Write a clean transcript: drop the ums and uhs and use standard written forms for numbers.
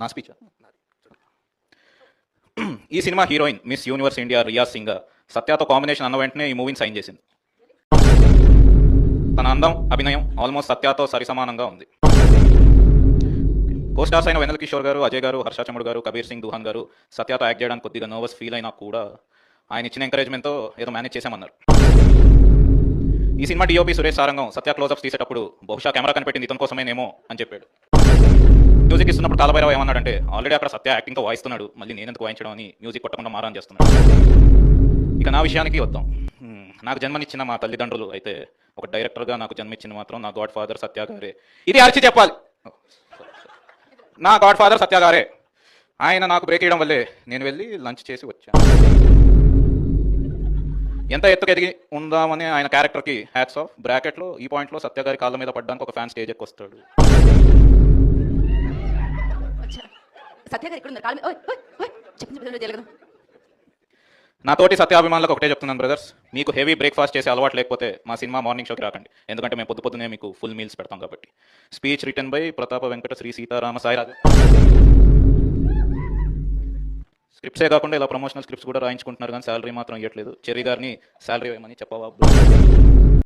నా స్పీచ్. ఈ cinema heroine miss universe India Riya Singh సత్యతో కాంబినేషన్ అన్న వెంటనే ఈ మూవీని సైన్ చేసింది. తన అందం, అభినయం ఆల్మోస్ట్ సత్యతో సరిసమానంగా ఉంది. కో స్టార్స్ అయిన వెన్నెల కిషోర్ గారు, అజయ్ గారు, హర్ష చముడు గారు, కబీర్ సింగ్ దుహాన్ గారు సత్యతో యాక్ట్ చేయడానికి కొద్దిగా నర్వస్ ఫీల్ అయినా కూడా ఆయన ఇచ్చిన ఎంకరేజ్మెంట్తో ఏదో మేనేజ్ చేశామన్నారు. ఈ సినిమా డిఓపి సురేష్ సారంగం సత్య క్లోజప్స్ తీసేటప్పుడు బహుశా కెమెరా కనిపెట్టింది ఇతని కోసమేనేమో అని చెప్పాడు. మ్యూజిక్ ఇస్తున్నప్పుడు కాలభైరవ ఏమన్నాడంటే, ఆల్రెడీ అక్కడ సత్య యాక్టింగ్తో వాయిస్తున్నాడు, మళ్ళీ నేనెందుకు వాయించడం అని మ్యూజిక్ కొట్టకుండా మారాన్ చేస్తున్నాడు. ఇక నా విషయానికి వద్దాం. నాకు జన్మనిచ్చిన మా తల్లిదండ్రులు అయితే ఒక డైరెక్టర్గా నాకు జన్మిచ్చిన మాత్రం నా గాడ్ ఫాదర్ సత్య గారే. ఇది అరిచి చెప్పాలి, నా గాడ్ ఫాదర్ సత్య గారే. ఆయన నాకు బ్రేక్ చేయడం వల్లే నేను వెళ్ళి లంచ్ చేసి వచ్చాను. ఎంత ఎత్తుకు ఎదిగి ఉందామని ఆయన క్యారెక్టర్కి హ్యాట్స్ ఆఫ్. బ్రాకెట్లో ఈ పాయింట్లో సత్య గారి కాళ్ళ మీద పడ్డానికి ఒక ఫ్యాన్ స్టేజ్ ఎక్కి వస్తాడు. నా తోటి సత్యాభిమానులకు ఒకటే చెప్తున్నాను బ్రదర్స్, మీకు హెవీ బ్రేక్ఫాస్ట్ చేసే అలవాటు లేకపోతే మా సినిమా మార్నింగ్ షోకి రాకండి. ఎందుకంటే మేము పొద్దునే మీకు ఫుల్ మీల్స్ పెడతాం కాబట్టి. స్పీచ్ రిటర్న్ బై ప్రతాప వెంకట శ్రీ సీతారామ సాయిరాజు. స్క్రిప్ట్సే కాకుండా ఇలా ప్రమోషనల్ స్క్రిప్ట్స్ కూడా రాయించుకుంటున్నారు, కానీ శాలరీ మాత్రం ఇవ్వట్లేదు. చెర్రీ గారిని శాలరీ ఇవ్వమని చెప్పవా?